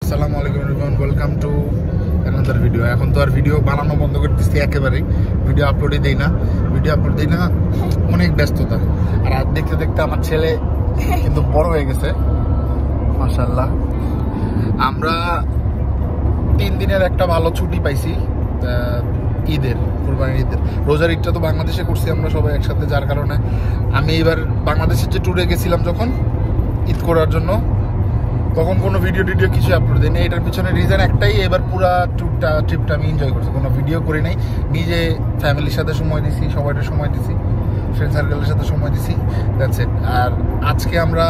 আসসালামু আলাইকুম everyone, welcome to another video. এখন তো আর ভিডিও বানানো বন্ধ করে দিচ্ছি একেবারেই, ভিডিও আপলোড দিই না, অনেক ব্যস্ততা। আর আজ দেখতে দেখতে আমার ছেলে কিন্তু বড় হয়ে গেছে মাশাআল্লাহ। আমরা 3 দিনের একটা ভালো ছুটি পাইছি ঈদের, কুরবানির ঈদের। রোজার ঈদটা তো বাংলাদেশে করছি আমরা সবাই একসাথে, যার কারণে আমি এবার বাংলাদেশের যে ট্যুরে গেছিলাম যখন ঈদ করার জন্য, তখন কোনো ভিডিও কিছু আপলোড দিইনি। এটার পিছনে রিজন একটাই, এবার পুরো ট্রিপটা আমি এনজয় করছি, কোনো ভিডিও করি নাই। নিজে ফ্যামিলির সাথে সময় দিছি, সবাইকে সময় দিছি, ফ্রেন্ড সার্কেলের সাথে সময় দিছি, দ্যাটস ইট। আর আজকে আমরা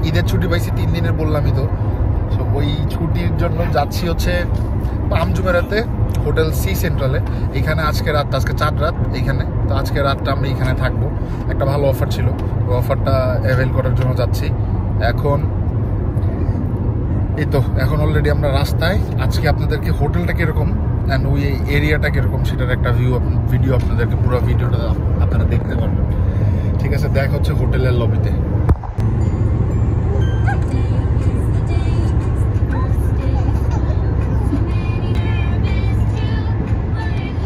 ঈদের ছুটি পাইছি 3 দিনের, বললামই তো। সো ওই ছুটির জন্য যাচ্ছি হচ্ছে পাম জুমেরাতে, হোটেল সি সেন্ট্রালে। এখানে আজকে 4 রাত এইখানে। তো আজকে রাতটা আমরা এইখানে থাকবো। একটা ভালো অফার ছিল, ওই অফারটা অ্যাভেল করার জন্য যাচ্ছি। এখন অলরেডি আমরা রাস্তায়। আজকে আপনাদেরকে হোটেলটা কিরকম অ্যান্ড ওই এরিয়াটা কিরকম সেটার একটা ভিডিও আপনাদেরকে, পুরো ভিডিওটা আপনারা দেখতে পারবেন। ঠিক আছে, দেখা হচ্ছে হোটেলের লবিতে।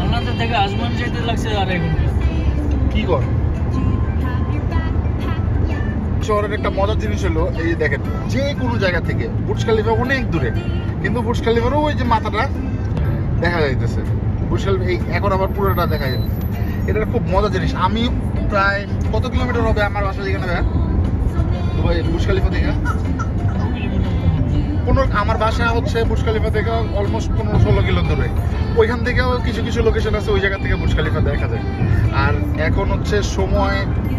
আমাদের থেকে আজমান যেতে লাগছে আড়াই ঘন্টা। কি কর শহরের একটা মজার জিনিস হলো, এই দেখেন, যে কোনো জায়গা থেকে বুর্জ খালিফা অনেক দূরে, কিন্তু বুর্জ খালিফারও ওই যে মাথাটা দেখা যাইতেছে। বুর্জ খালিফা এখন আবার পুরোটা দেখা যাইতেছে। এটা খুব মজার জিনিস। আমি প্রায় কত কিলোমিটার হবে আমার বাসা যেখানে বুর্জ খালিফা থেকে? আমার বাসা হচ্ছে বুর্জ খালিফা থেকে অলমোস্ট 15-16 কিলো দূরে। ওইখান থেকেও কিছু কিছু লোকেশন আছে, ওই জায়গা থেকে বুর্জ খালিফা দেখা যায়। আর এখন হচ্ছে সময়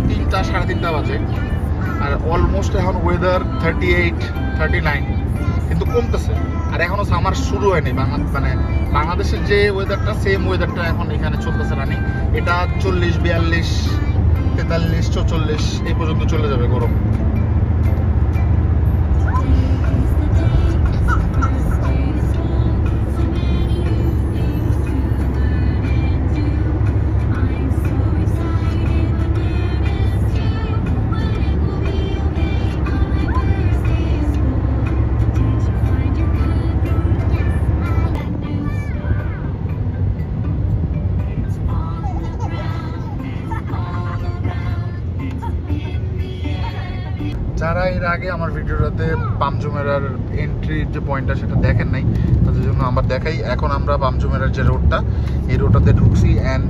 3টা, সাড়ে 3টা বাজে। আর অলমোস্ট এখন ওয়েদার 38-39, কিন্তু কমতেছে। আর এখনো সামার শুরু হয়নি। মানে বাংলাদেশের যে ওয়েদারটা, সেম ওয়েদারটা এখন এখানে চলতেছে রানি। এটা 40, 42, 43, 44 এই পর্যন্ত চলে যাবে গরম। যারা এর আগে আমার ভিডিওটাতে পাম জুমেরার এন্ট্রির যে পয়েন্টটা সেটা দেখেন নাই, তাদের জন্য আমার দেখাই। এখন আমরা পাম জুমেরার যে রোডটা, এই রোডটাতে ঢুকছি। And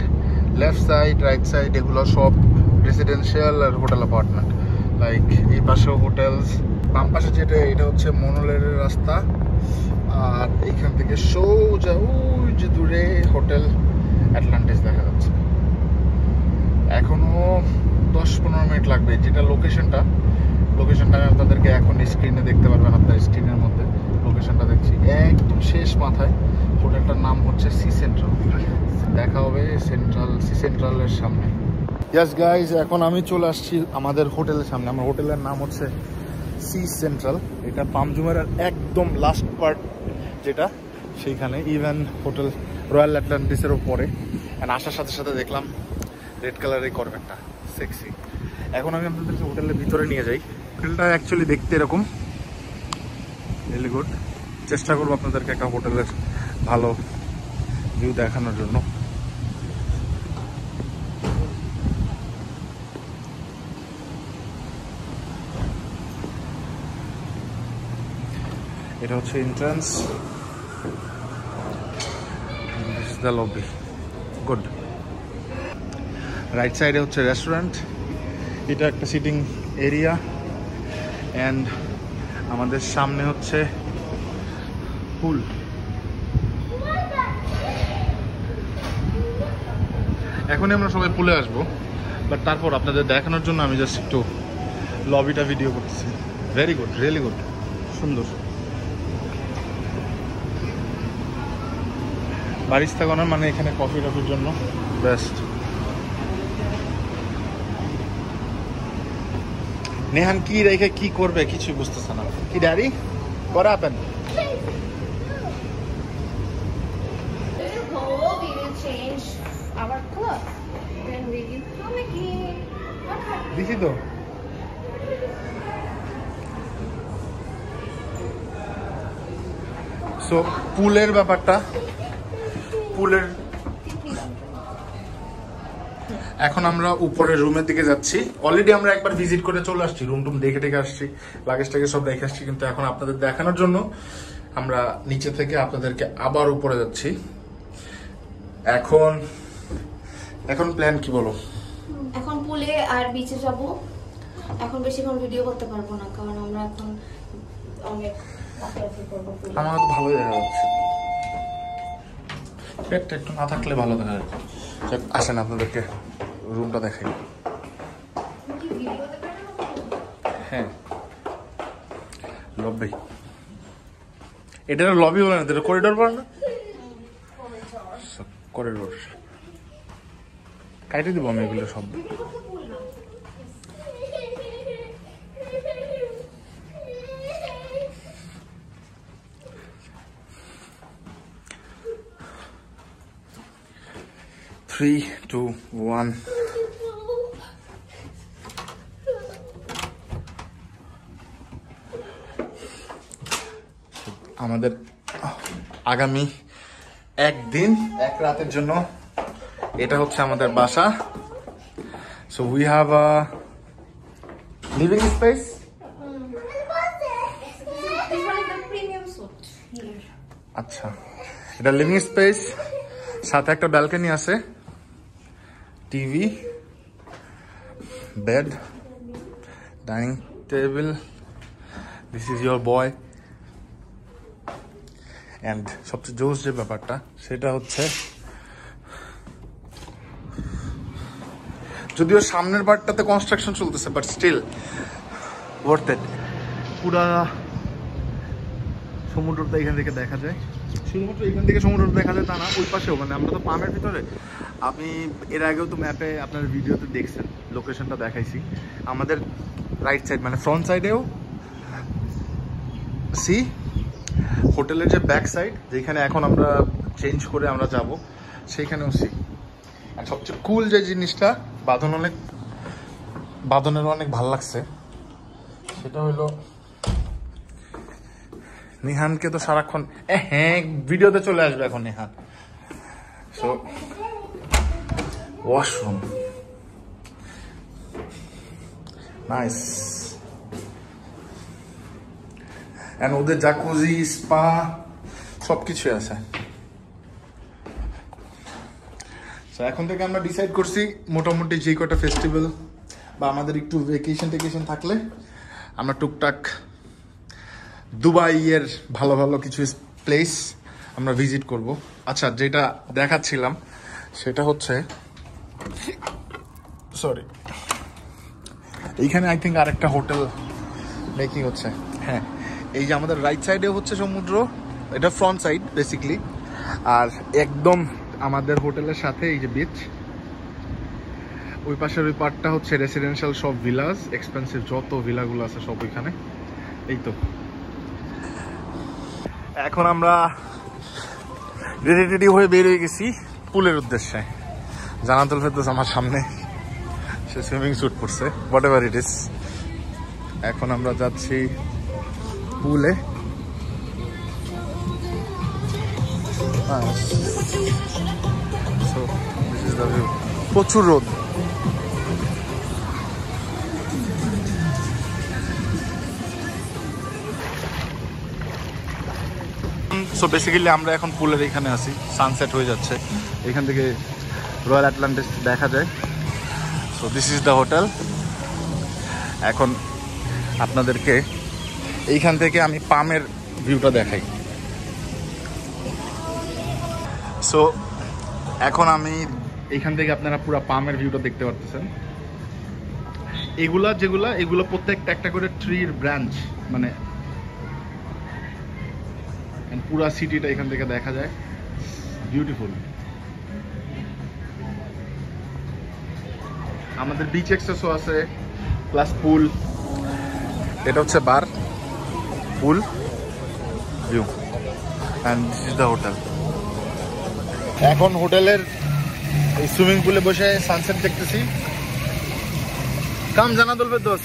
left side, right side এগুলো সব রেসিডেন্সিয়াল আর হোটেল অ্যাপার্টমেন্ট। লাইক এই পাশেও হোটেলস, বাম পাশে যেটা, এটা হচ্ছে মনোলেরের রাস্তা। আর এইখান থেকে সোজা ওই যে দূরে হোটেল অ্যাটলান্টিস দেখা যাচ্ছে। এখনো 10-15 মিনিট লাগবে। যেটা লোকেশনটা আমি আপনাদেরকে এখন স্ক্রিনে দেখতে পারবেন, আপনার স্ক্রিনের মধ্যে লোকেশনটা দেখছি একদম শেষ মাথায়। হোটেলটার নাম হচ্ছে সি সেন্ট্রাল। দেখা হবে সি সেন্ট্রালের সামনে। ইয়েস গাইজ, এখন আমি চলে আসছি আমাদের হোটেলের সামনে। আমার হোটেলের নাম হচ্ছে সি সেন্ট্রাল। এটা পাম জুমেরার একদম লাস্ট পার্ট যেটা, সেইখানে। ইভেন হোটেল রয়্যাল অ্যাটলান্টিসেরও পরে। অ্যান্ড আসার সাথে সাথে দেখলাম রেড কালারের করভেটটা, সেক্সি। এখন আমি আপনাদেরকে হোটেলের ভিতরে নিয়ে যাই। হোটেলটা অ্যাকচুয়ালি দেখতে এরকম, রিয়েলি গুড। চেষ্টা করবো আপনাদেরকে একটা হোটেলের ভালো ভিউ দেখানোর জন্য। এটা হচ্ছে entrance, this is the lobby. Good. Right সাইডে হচ্ছে রেস্টুরেন্ট, এটা একটা সিটিং এরিয়া। অ্যান্ড আমাদের সামনে হচ্ছে পুল। এখনই আমরা সবাই পুলে আসবো, বাট তারপর আপনাদের দেখানোর জন্য আমি জাস্ট একটু লবিটা ভিডিও করতেছি। ভেরি গুড, রিয়েলি গুড, সুন্দর। বারিস্তা কর্নার, মানে এখানে কফি টফির জন্য বেস্ট। নেহান কি রেখে কি করবে কিছুই বুঝতেছে না। কি daddy, what happened? We will change our clothes. Then we will come again. দেখি তো সো পুলের ব্যাপারটা, পুলের এখন আমরা উপরের রুমের দিকে যাচ্ছি। অলরেডি আমরা একবার ভিজিট করে চলে আসছি, রুম টুম দেখে টেকে আসছি, লাগেজ টাগেজ সব রেখে আসছি, কিন্তু এখন আপনাদের দেখানোর জন্য আমরা নিচে থেকে আপনাদেরকে আবার উপরে যাচ্ছি। এখন এখন প্ল্যান কি বলো? এখন পুলে আর বিচে যাব। এখন বেশিক্ষণ ভিডিও করতে পারবো না, কারণ আমরা এখন অনেক রাতারাতি করবো পুলে। আমার তো ভালো দেখা যাচ্ছে, পেটটা একটু না থাকলে ভালো দেখা যাচ্ছে। আসেন আপনাদেরকে রুমটা দেখাই। হ্যাঁ, লবি, এটা লবি বলে না, এটা করিডোর বলে না, করিডোর। কাইটে দিব আমি এগুলো সব। Three, two, one. আমাদের আগামী একদিন এক রাতের জন্য এটা হচ্ছে আমাদের বাসা। So we have a living space. আচ্ছা, এটা লিভিং স্পেস, সাথে একটা ব্যালকনি আছে, TV, bed, dining table. This is your boy. And সবচেয়ে জোস যে ব্যাপারটা সেটা হচ্ছে, যদিও সামনের পার্টটাতে কনস্ট্রাকশন চলতেছে, বাট স্টিল ওয়ার্থ ইট। পুরা সমুদ্রটা এখান থেকে দেখা যায়, শুধুমাত্র এখান থেকে সমুদ্রটা দেখা যায় তা না, ওই পাশেও, মানে আমরা তো পামের ভিতরে। আপনি এর আগেও তো ম্যাপে আপনার ভিডিওতে দেখছেন, লোকেশনটা দেখাইছি। আমাদের রাইট সাইড মানে ফ্রন্ট সাইডেও সি, হোটেলের যে ব্যাক সাইড যেখানে এখন আমরা চেঞ্জ করে আমরা যাব সেইখানেও সি। আর সবচেয়ে কুল যে জিনিসটা, বাঁধনের অনেক ভাল লাগছে, সেটা হলো নিহানকে তো সারাক্ষণ হ্যাঁ ভিডিওতে চলে আসবে এখন Nihan. So washroom nice, and ওদের জাকুজি, স্পা সবকিছু আছে। সো এখন থেকে আমরা ডিসাইড করছি মোটামুটি যে কটা ফেস্টিভ্যাল বা আমাদের একটু ভেকেশন থাকলে আমরা টুকটাক দুবাইয়ের ভালো ভালো কিছু প্লেস আমরা ভিজিট করব। আচ্ছা, যেটা দেখাচ্ছিলাম সেটা হচ্ছে, সরি, এইখানে আই থিঙ্ক আরেকটা হোটেল মেকিং হচ্ছে। হ্যাঁ, এই যে আমাদের রাইট সাইডে হচ্ছে সমুদ্র, এটা ফ্রন্ট সাইড বেসিক্যালি, আর একদম আমাদের হোটেলের সাথে এই যে বিচ, ওই পাশের ওই পার্টটা হচ্ছে রেসিডেন্সিয়াল সব ভিলাস, এক্সপেন্সিভ যত ভিলাগুলো আছে সব ওইখানে। এই তো এখন আমরা রেডি হয়ে বের হয়ে গেছি পুলের উদ্দেশ্যে। জানাতুল ফেরদৌস আমার সামনে, সে সুইমিং স্যুট পরছে, হোয়াট এভার ইট ইজ। এখন আমরা যাচ্ছি পুলে। প্রচুর রোদ। সো বেসিক্যালি আমরা এখন পুলের এখানে আছি, সানসেট হয়ে যাচ্ছে, এখান থেকে রয়্যাল আটলান্টিস দেখা যায়। So this is the hotel. এখন আপনাদেরকে এইখান থেকে আমি পামের ভিউটা দেখাই। সো এখন আমি এইখান থেকে আপনারা পুরো পামের ভিউটা দেখতে পারতেছেন। এগুলো প্রত্যেকটা একটা করে ট্রির ব্রাঞ্চ, মানে পুরা সিটিটা এখান থেকে দেখা যায়, বিউটিফুল। আমাদের বিচ এক্সেসও আছে, প্লাস পুল। এটা হচ্ছে bar, pool view, and this is the hotel. এখন হোটেলের এই সুইমিং পুলে বসে সানসেট দেখতেছি। কাম জানাতুল ফেরদৌস,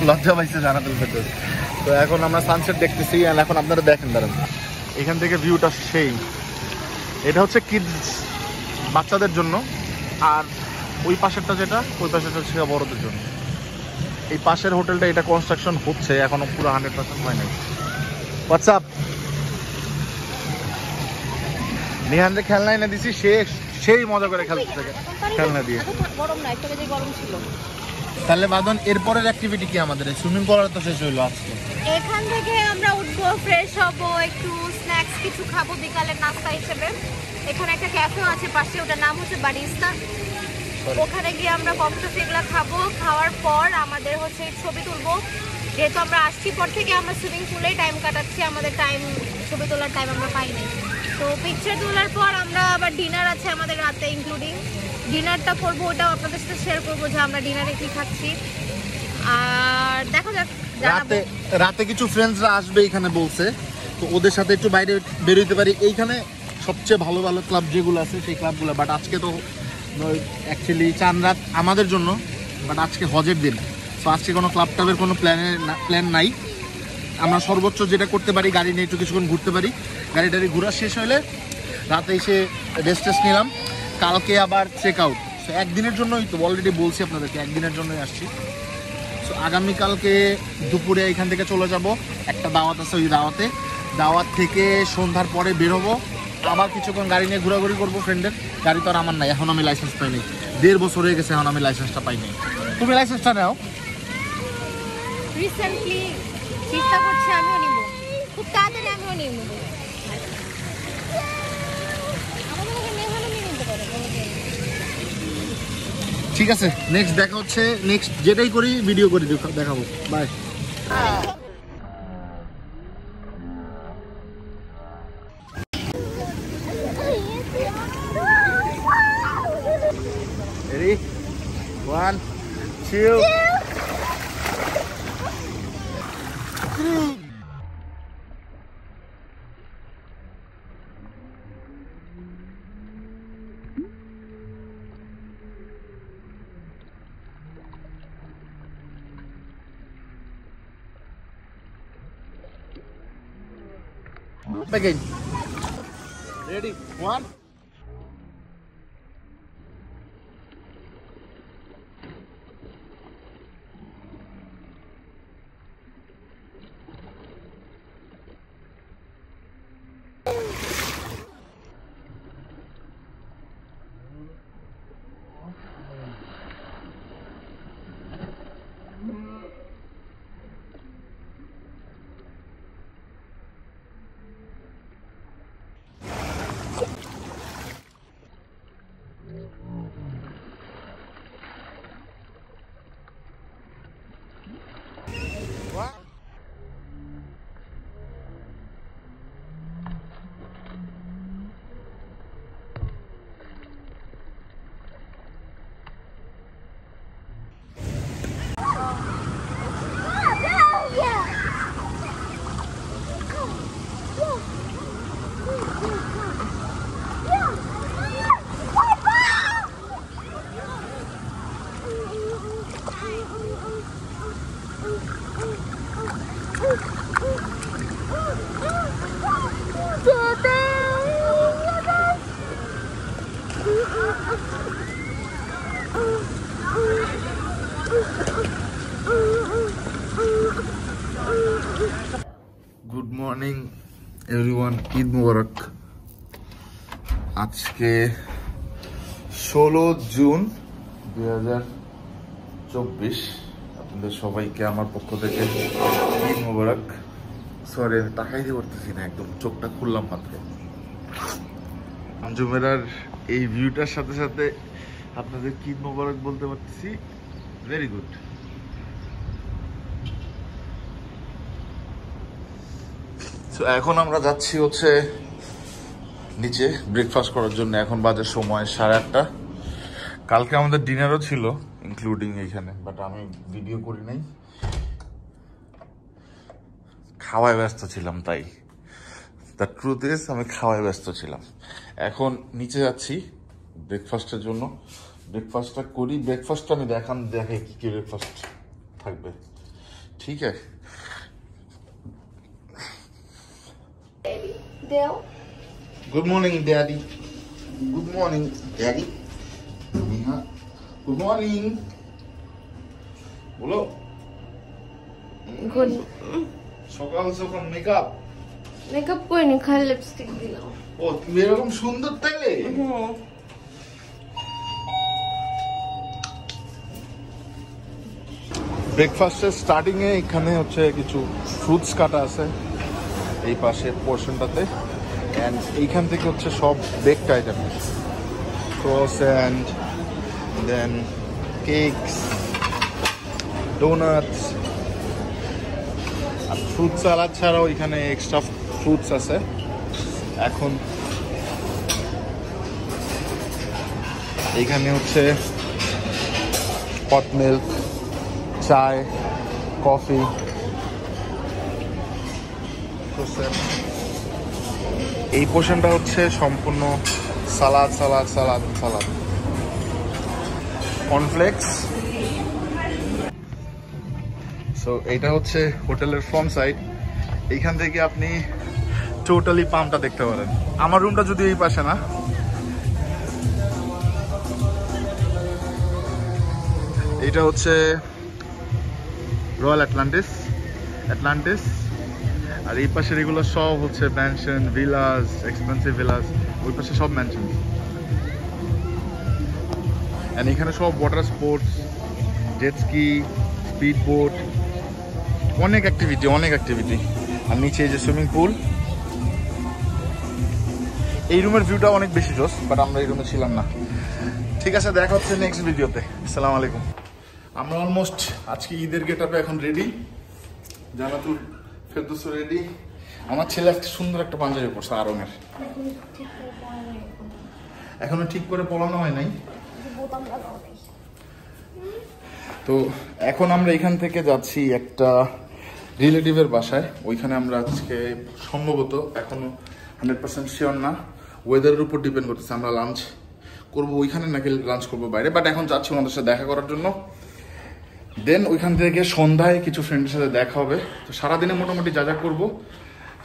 লজ্জা পাইছে জানাতুল ফেরদৌস। তো এখন আমরা সানসেট দেখতেছি, আর এখন আপনারা দেখেন দাঁড়ান এখান থেকে ভিউটা সেই। এটা হচ্ছে কিডস বাচ্চাদের জন্য, আর ওই পাশেরটা যেটা ওই পাশেরটা সেটা বড়দের জন্য। এই পাশের হোটেলটা এটা কনস্ট্রাকশন হচ্ছে, এখনো পুরো 100% হয় নাই। হোয়াটসঅ্যাপ নিহানরে খেলনা এনে দিছি, সেই মজা করে খেলতে থাকে খেলনা দিয়ে। গরম না, একটা বেজে গরম ছিল। তাহলে বাদন এরপরের অ্যাক্টিভিটি কি আমাদের? সুইমিং করার তো শেষ হইলো আজকে। এখান থেকে আমরা উঠবো, ফ্রেশ হবো, একটু স্ন্যাক্স কিছু খাবো বিকালের নাস্তা হিসেবে। এখানে একটা ক্যাফে আছে পাশে, ওটার নাম হচ্ছে বারিস্তা। ওখানে গিয়ে আমরা কফি এগুলো খাবো। খাওয়ার পর আমাদের হচ্ছে ছবি তুলবো। যেহেতু আমরা আসছি পর থেকে আমরা সুইমিং পুলেই টাইম কাটাচ্ছি, আমাদের ছবি তোলার টাইম আমরা পাইনি। তো পিকচার তোলার পর আমরা আবার ডিনার আছে আমাদের রাতে ইনক্লুডিং। ডিনারটা করবো, ওটাও আপনাদের সাথে শেয়ার করবো যে আমরা ডিনারে কি খাচ্ছি। আর দেখা যাক, রাতে কিছু ফ্রেন্ডসরা আসবে এখানে বলছে, তো ওদের সাথে একটু বাইরে বেরোতে পারি। এইখানে সবচেয়ে ভালো ভালো ক্লাব যেগুলো আছে সেই ক্লাবগুলো, বাট আজকে তো অ্যাকচুয়ালি চান রাত আমাদের জন্য, বাট আজকে হজের দিন, তো আজকে কোনো ক্লাব টাবের কোনো প্ল্যান নাই। আমরা সর্বোচ্চ যেটা করতে পারি গাড়ি নিয়ে একটু কিছুক্ষণ ঘুরতে পারি। গাড়ি ঘোরা শেষ হলে রাতে এসে রেস্ট নিলাম, কালকে আবার চেক আউট। সো একদিনের জন্যই তো অলরেডি বলছি আপনাদেরকে, একদিনের জন্যই আসছি। সো আগামীকালকে দুপুরে এখান থেকে চলে যাব, একটা দাওয়াত আছে, ওই দাওয়াত থেকে সন্ধ্যার পরে বেরোবো, আবার কিছুক্ষণ গাড়ি নিয়ে ঘোরাঘুরি করবো ফ্রেন্ডের। গাড়ি তো আর আমার নাই, এখন আমি লাইসেন্স পাইনি, 1.5 বছর হয়ে গেছে এখন আমি লাইসেন্সটা পাইনি। তুমি লাইসেন্সটা নাও। রিসেন্টলি চিন্তা করছি আমিও নিব, খুব তাড়াতাড়ি আমিও নিব। ঠিক আছে, নেক্সট দেখা হচ্ছে, নেক্সট যেটাই করি ভিডিও করে দেখাবো। Bye. Ready? 1, 2, 3. Again. Ready? 1. Good morning everyone, Eid Mubarak. আজকে 16 জুন 2024। আপনাদের সবাইকে আমার পক্ষ থেকে ঈদ মুবারক। সরি, তাকাইতে করতেছি না, একদম চোখটা খুললাম মাত্র। আঞ্জুমেরার এই ভিউটার সাথে সাথে আপনাদের ঈদ মুবারক বলতে পারতেছি। Very good. এখন আমরা যাচ্ছি হচ্ছে নিচে ব্রেকফাস্ট করার জন্য। এখন বাজে সময় 8:30। কালকে আমাদের ডিনারও ছিল ইনক্লুডিং এইখানে, বাট আমি ভিডিও করি নাই, খাওয়ায় ব্যস্ত ছিলাম। তাই দ্য ট্রুথ ইজ আমি খাওয়ায় ব্যস্ত ছিলাম। এখন নিচে যাচ্ছি ব্রেকফাস্টের জন্য। ব্রেকফাস্টটা করি, ব্রেকফাস্টটা আমি দেখে কি কি ব্রেকফাস্ট থাকবে। ठीक है good morning daddy good morning daddy good morning बोलो गुड সকাল সকাল মেকআপ মেকআপ করিনি খালি লিপস্টিক দিলাম ও তুমি এরকম সুন্দর তাইলে ব্রেকফাস্টের স্টার্টিং এ এখানে হচ্ছে কিছু ফ্রুটস কাটা আছে এই পাশে পোরশনটাতে এন্ড এইখান থেকে হচ্ছে সব বেকড আইটেম ক্রোসেন্ট দেন কেকস ডোনাটস আর ফ্রুট সালাদ ছাড়াও এখানে এক্সট্রা ফ্রুটস আছে এখন এইখানে হচ্ছে হট মিল্ক চায় কফি এই পোর্শনটা হচ্ছে সম্পূর্ণ সালাদ সালাদ সালাদ সালাদ কর্নফ্লেক্স সো এইটা হচ্ছে হোটেলের ফ্রন্ট সাইড এইখান থেকে আপনি টোটালি পাম্পটা দেখতে পারেন আমার রুমটা যদি এই পাশে না এটা হচ্ছে রয়্যাল অ্যাটলান্টিস আর এই পাশের এগুলো সব হচ্ছে ম্যানশন ভিলাস এক্সপেন্সিভ ভিলাস ওই পাশে সব ম্যানশন এন্ড এখানে সব water sports jet ski speed boat অনেক অ্যাক্টিভিটি আর নিচে এই যে সুইমিং পুল এই রুমের ভিউটা অনেক বেশি জোস বাট আমরা এই রুমে ছিলাম না ঠিক আছে দেখা হচ্ছে নেক্সট ভিডিওতে আসসালামু আলাইকুম আমরা অলমোস্ট আজকে ঈদের গেটআপে এখন রেডি জানাতুল ফেরদৌস রেডি আমার ছেলে একটা সুন্দর একটা পাঞ্জাবি পরছে আরঙের এখনো ঠিক করে পরানো হয় নাই তো এখন আমরা এখান থেকে যাচ্ছি একটা রিলেটিভের বাসায় ওইখানে আমরা আজকে সম্ভবত এখনো 100% শিওর না ওয়েদারের উপর ডিপেন্ড করতেছে আমরা লাঞ্চ করবো ওইখানে নাকি লাঞ্চ করবো বাইরে বাট এখন যাচ্ছি ওনাদের সাথে দেখা করার জন্য দেন ওইখান থেকে সন্ধ্যায় কিছু ফ্রেন্ডের সাথে দেখা হবে তো সারাদিনে মোটামুটি যা যা করবো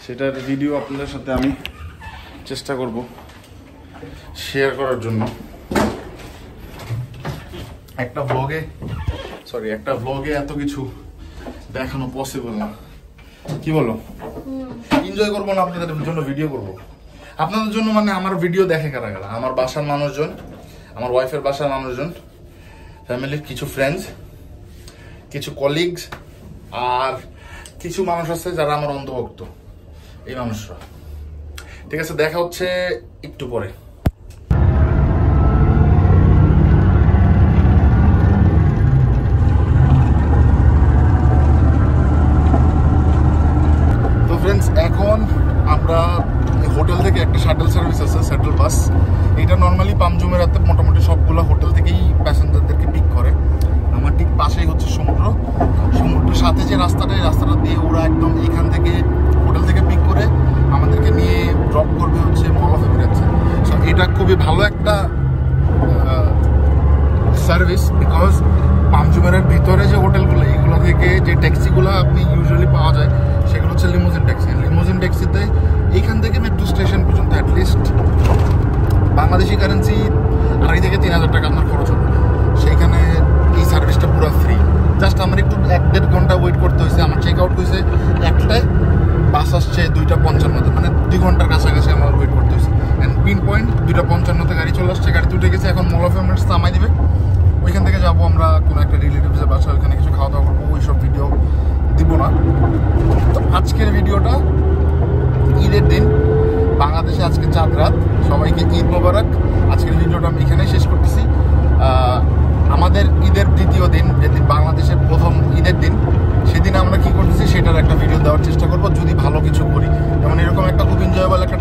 সেটার ভিডিও আপনাদের সাথে আমি চেষ্টা করব শেয়ার করার জন্য একটা ব্লগে এত কিছু দেখানো পসিবল না কি বলো এনজয় করবো না আপনাদের জন্য ভিডিও করব আপনাদের জন্য মানে আমার ভিডিও দেখে কারা কারা আমার বাসার মানুষজন আমার ওয়াইফের বাসার মানুষজন ফ্যামিলির কিছু ফ্রেন্ডস কিছু কলিগস আর কিছু মানুষ আছে যারা আমার অন্ধভক্ত এই মানুষরা ঠিক আছে দেখা হচ্ছে একটু পরে তো ফ্রেন্ডস এখন আমরা হোটেল থেকে একটা শাটল সার্ভিস আছে শাটল বাস এটা নর্মালি পামজুমেরাতে মোটামুটি সবগুলো হোটেল থেকেই প্যাসেঞ্জারদেরকে পিক করে আমার ঠিক পাশেই হচ্ছে সমুদ্রের সাথে যে রাস্তাটা এই রাস্তাটা দিয়ে ওরা একদম এখান থেকে হোটেল থেকে পিক করে আমাদেরকে নিয়ে ড্রপ করবে হচ্ছে মল অফ এমিরেটস সো এটা খুবই ভালো একটা সার্ভিস বিকজ পামজুমেরার ভিতরে যে হোটেলগুলো এইগুলো থেকে যে ট্যাক্সিগুলো আপনি ইউজুয়ালি পাওয়া যায় সেগুলো হচ্ছে লিমোজিন ট্যাক্সিতে এইখান থেকে মেট্রো স্টেশন পর্যন্ত অ্যাটলিস্ট বাংলাদেশি কারেন্সি 2,500 থেকে 3,000 টাকা আপনার খরচ হবে সেইখানে এই সার্ভিসটা পুরো ফ্রি জাস্ট আমার একটু 1-1.5 ঘন্টা ওয়েট করতে হয়েছে আমার চেক আউট হয়েছে 1টায় বাস আসছে 2:55 মানে 2 ঘন্টার কাছাকাছি আমার ওয়েট করতে হয়েছে অ্যান্ড পিন পয়েন্ট 2:55 গাড়ি চলে আসছে গাড়িতে উঠে গেছে এখন মল অফ এমিরেটস নামাই দিবে ওইখান থেকে যাবো আমরা কোনো একটা রিলেটিভসের বাসা ওইখানে কিছু খাওয়া দাওয়া করবো ওইসব ভিডিও দিব না তো আজকের ভিডিওটা ঈদের দিন বাংলাদেশে আজকে চাঁদ রাত সবাইকে ঈদ মোবারক আজকের ভিডিওটা আমি এখানেই শেষ করতেছি আমাদের ঈদের দ্বিতীয় দিন যেদিন বাংলাদেশের প্রথম ঈদের দিন সেদিন আমরা কি করতেছি সেটার একটা ভিডিও দেওয়ার চেষ্টা করবো যদি ভালো কিছু করি যেমন এরকম একটা খুব এনজয়েবল একটা